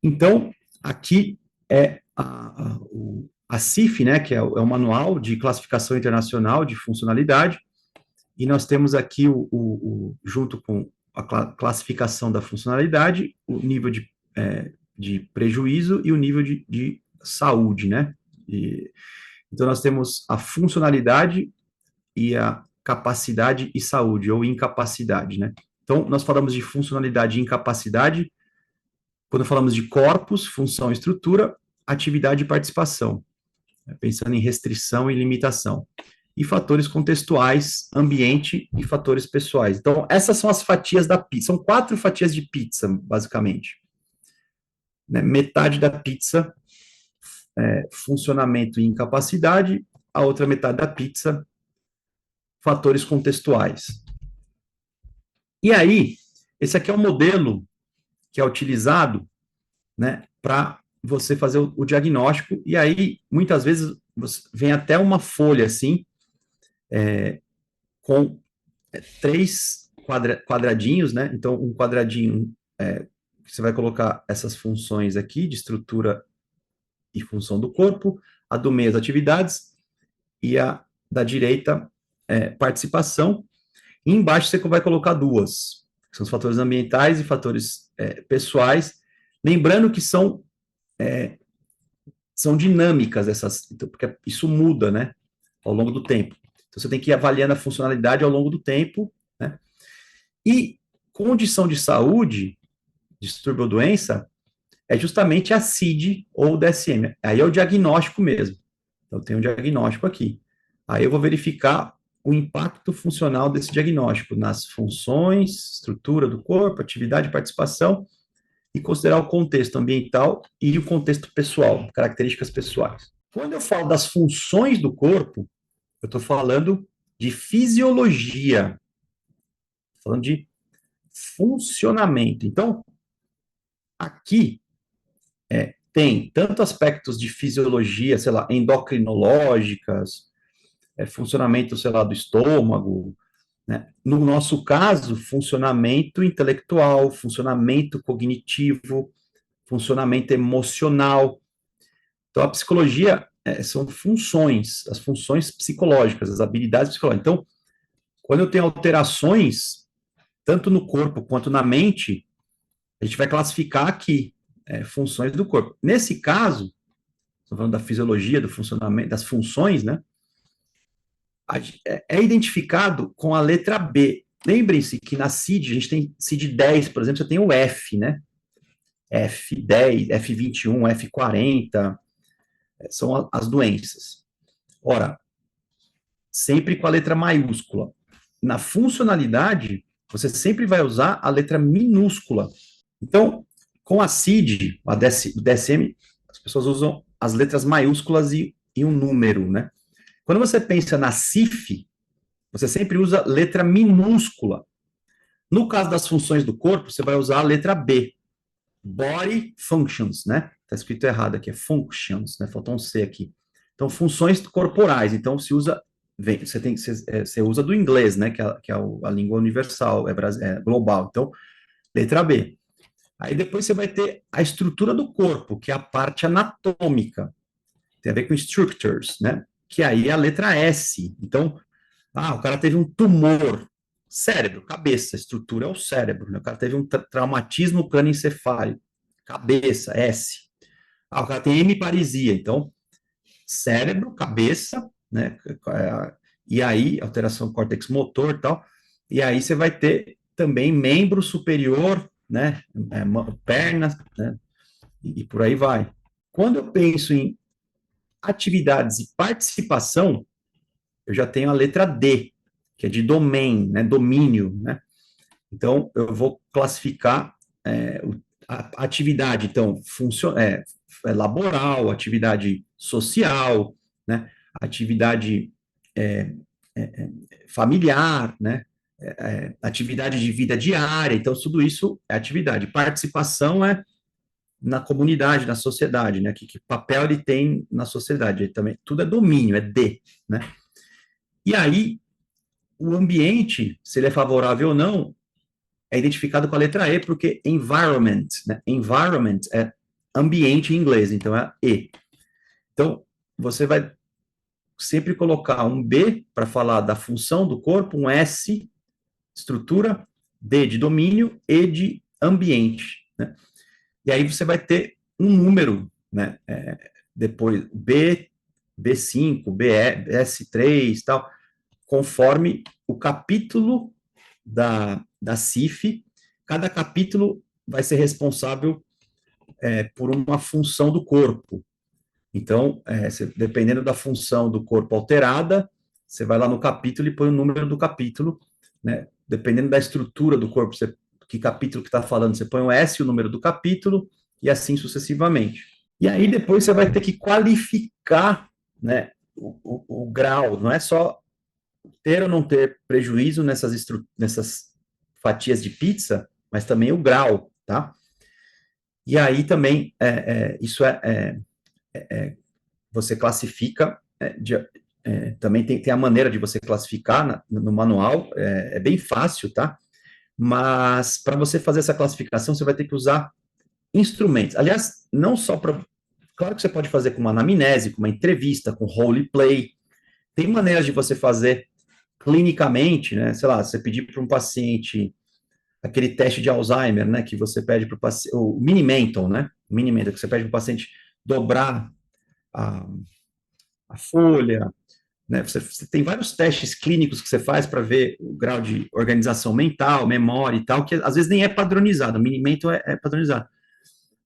Então, aqui é a CIF, né, que é o Manual de Classificação Internacional de Funcionalidade, e nós temos aqui, junto com a classificação da funcionalidade, o nível de prejuízo e o nível de saúde, né? Então, nós temos a funcionalidade e a capacidade e saúde, ou incapacidade, né? Então, nós falamos de funcionalidade e incapacidade quando falamos de corpos, função e estrutura, atividade e participação, né? Pensando em restrição e limitação. E fatores contextuais, ambiente e fatores pessoais. Então, essas são as fatias da pizza. São 4 fatias de pizza, basicamente. Né? Metade da pizza funcionamento e incapacidade, a outra metade da pizza, fatores contextuais. E aí, esse aqui é o modelo que é utilizado, né, para você fazer o diagnóstico, e aí, muitas vezes, vem até uma folha, assim, com 3 quadradinhos, né, então, um quadradinho, que você vai colocar essas funções aqui, de estrutura e função do corpo, a do meio as atividades, e a da direita, participação, e embaixo você vai colocar duas, que são os fatores ambientais e fatores pessoais, lembrando que são dinâmicas essas, então, porque isso muda, né, ao longo do tempo. Então, você tem que ir avaliando a funcionalidade ao longo do tempo, né, e condição de saúde, distúrbio ou doença, é justamente a CID ou o DSM, aí é o diagnóstico mesmo. Então, tem um diagnóstico aqui. Aí eu vou verificar o impacto funcional desse diagnóstico nas funções, estrutura do corpo, atividade e participação, e considerar o contexto ambiental e o contexto pessoal, características pessoais. Quando eu falo das funções do corpo, eu estou falando de fisiologia, falando de funcionamento. Então, aqui tem tanto aspectos de fisiologia, sei lá, endocrinológicas, funcionamento, sei lá, do estômago, né? No nosso caso, funcionamento intelectual, funcionamento cognitivo, funcionamento emocional. Então, a psicologia são funções, as funções psicológicas, as habilidades psicológicas. Então, quando eu tenho alterações, tanto no corpo quanto na mente, a gente vai classificar aqui funções do corpo. Nesse caso, estou falando da fisiologia, do funcionamento, das funções, né? É identificado com a letra B. Lembrem-se que na CID, a gente tem CID 10, por exemplo, você tem o F, né? F10, F21, F40, são as doenças. Ora, sempre com a letra maiúscula. Na funcionalidade, você sempre vai usar a letra minúscula. Então, com a CID, o DSM, as pessoas usam as letras maiúsculas e um número, né? Quando você pensa na CIF, você sempre usa letra minúscula. No caso das funções do corpo, você vai usar a letra B. Body functions, né? Está escrito errado aqui, é functions, né? Faltou um C aqui. Então, funções corporais. Então, você usa do inglês, né? Que é a língua universal, global. Então, letra B. Aí depois você vai ter a estrutura do corpo, que é a parte anatômica. Tem a ver com structures, né? Que aí é a letra S. Então, o cara teve um tumor. Cérebro, cabeça, estrutura é o cérebro. Né? O cara teve um traumatismo crânioencefálico. Cabeça, S. O cara tem hemiparesia. Então, cérebro, cabeça, né? E aí, alteração do córtex motor e tal. E aí você vai ter também membro superior, né? Pernas, né? E por aí vai. Quando eu penso em atividades e participação, eu já tenho a letra D, que é de domain, né? Domínio, né? Então, eu vou classificar a atividade, então, laboral, atividade social, né? Atividade é, familiar, né? Atividade de vida diária, então, tudo isso é atividade. Participação é na comunidade, na sociedade, né? Que papel ele tem na sociedade, ele também, tudo é domínio, é D, né? E aí, o ambiente, se ele é favorável ou não, é identificado com a letra E, porque environment, né? Environment ambiente em inglês, então é E. Então, você vai sempre colocar um B para falar da função do corpo, um S, estrutura, D de domínio, E de ambiente, né? E aí você vai ter um número, né? Depois B, B5, BE, S3, tal, conforme o capítulo da CIF, cada capítulo vai ser responsável por uma função do corpo. Então, dependendo da função do corpo alterada, você vai lá no capítulo e põe o número do capítulo, né? Dependendo da estrutura do corpo, que capítulo que está falando, você põe o S, o número do capítulo, e assim sucessivamente. E aí depois você vai ter que qualificar, né, o grau, não é só ter ou não ter prejuízo nessas fatias de pizza, mas também o grau, tá? E aí também, isso você classifica, também tem a maneira de você classificar no manual, é bem fácil, tá? Mas para você fazer essa classificação, você vai ter que usar instrumentos. Aliás, não só para. Claro que você pode fazer com uma anamnese, com uma entrevista, com role play. Tem maneiras de você fazer clinicamente, né? Sei lá, você pedir para um paciente aquele teste de Alzheimer, né? Que você pede para o paciente, o Mini-Mental, né? O Mini-Mental, que você pede para o paciente dobrar a, a folha, né? Você tem vários testes clínicos que você faz para ver o grau de organização mental, memória e tal, que às vezes nem é padronizado. O Mini-Mental é padronizado.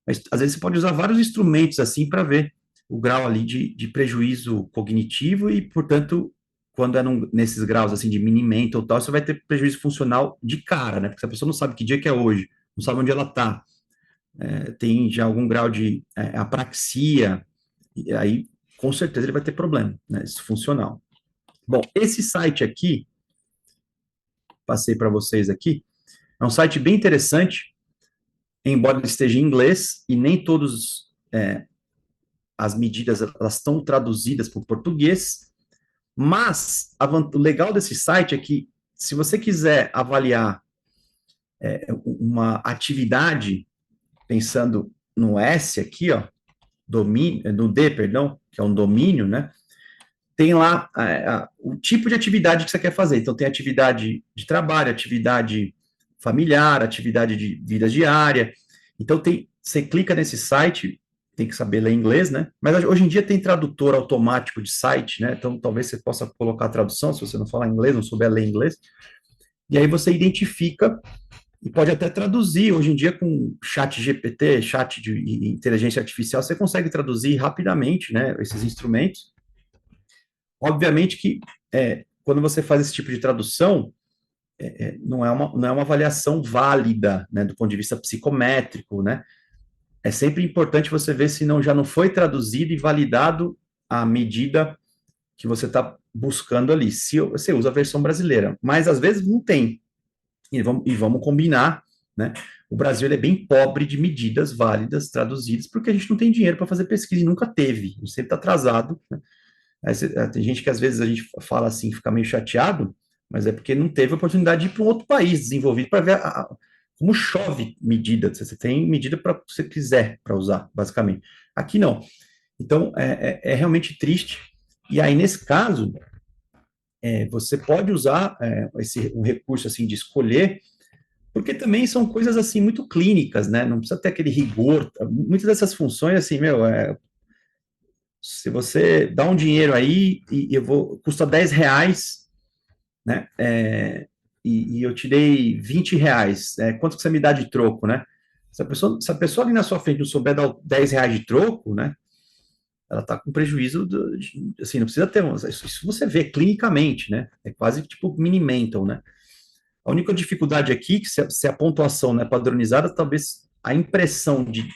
Mas às vezes você pode usar vários instrumentos assim para ver o grau ali de prejuízo cognitivo e, portanto, quando nesses graus assim de mini-mental ou tal, você vai ter prejuízo funcional de cara, né? Porque se a pessoa não sabe que dia que é hoje, não sabe onde ela está, tem já algum grau de apraxia, e aí com certeza ele vai ter problema, né? Isso funcional. Bom, esse site aqui, passei para vocês aqui, é um site bem interessante, embora ele esteja em inglês e nem todos as medidas elas estão traduzidas para o português, mas o legal desse site é que se você quiser avaliar uma atividade, pensando no S aqui, ó, no D, perdão, que é um domínio, né? Tem lá o tipo de atividade que você quer fazer. Então, tem atividade de trabalho, atividade familiar, atividade de vida diária. Então, você clica nesse site, tem que saber ler inglês, né? Mas hoje em dia tem tradutor automático de site, né? Então, talvez você possa colocar a tradução, se você não falar inglês, não souber ler inglês. E aí você identifica e pode até traduzir. Hoje em dia, com chat GPT, chat de inteligência artificial, você consegue traduzir rapidamente, né? Esses instrumentos. Obviamente que quando você faz esse tipo de tradução, não é uma avaliação válida, né, do ponto de vista psicométrico, né? É sempre importante você ver se já não foi traduzido e validado a medida que você está buscando ali. Se você usa a versão brasileira, mas às vezes não tem. E vamos combinar, né? O Brasil ele é bem pobre de medidas válidas traduzidas, porque a gente não tem dinheiro para fazer pesquisa e nunca teve. A gente sempre está atrasado, né? Tem gente que às vezes a gente fala assim, fica meio chateado, mas é porque não teve oportunidade de ir para um outro país desenvolvido para ver como chove medida. Você tem medida para o que você quiser para usar, basicamente. Aqui não. Então, é realmente triste. E aí, nesse caso, você pode usar um recurso assim de escolher, porque também são coisas assim muito clínicas, né? Não precisa ter aquele rigor. Muitas dessas funções, assim, meu, se você dá um dinheiro aí custa R$ 10, né? E eu te dei R$ 20, quanto que você me dá de troco, né? Se a pessoa ali na sua frente não souber dar R$ 10 de troco, né? Ela está com prejuízo, assim, não precisa ter, isso você vê clinicamente, né? É quase tipo mini-mental, né? A única dificuldade aqui, que se a pontuação não é padronizada, talvez a impressão de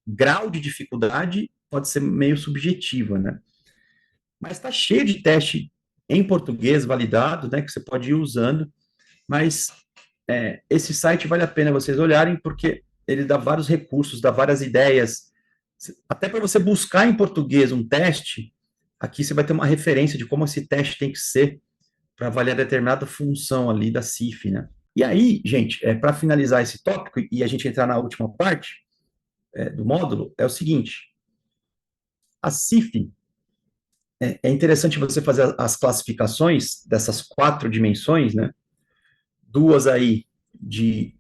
grau de dificuldade pode ser meio subjetiva, né? Mas está cheio de teste em português validado, né, que você pode ir usando, mas esse site vale a pena vocês olharem, porque ele dá vários recursos, dá várias ideias, até para você buscar em português um teste, aqui você vai ter uma referência de como esse teste tem que ser para avaliar determinada função ali da CIF, né? E aí, gente, para finalizar esse tópico e a gente entrar na última parte, do módulo é o seguinte: a CIF, é interessante você fazer as classificações dessas 4 dimensões, né? Duas aí de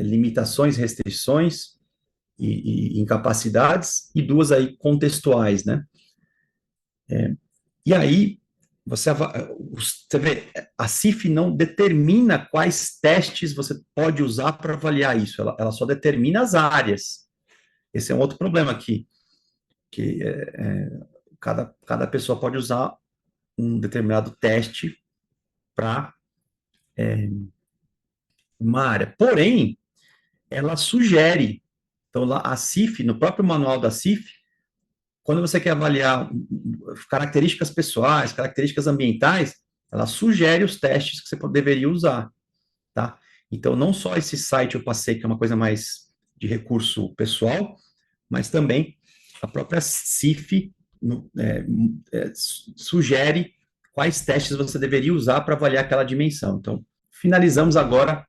limitações, restrições e incapacidades, e duas aí contextuais, né? E aí, você vê, a CIF não determina quais testes você pode usar para avaliar isso, ela só determina as áreas. Esse é um outro problema aqui, que cada pessoa pode usar um determinado teste para uma área. Porém, ela sugere, então lá a CIF, no próprio manual da CIF, quando você quer avaliar características pessoais, características ambientais, ela sugere os testes que você deveria usar, tá? Então, não só esse site eu passei, que é uma coisa mais de recurso pessoal, mas também a própria CIF sugere quais testes você deveria usar para avaliar aquela dimensão. Então, finalizamos agora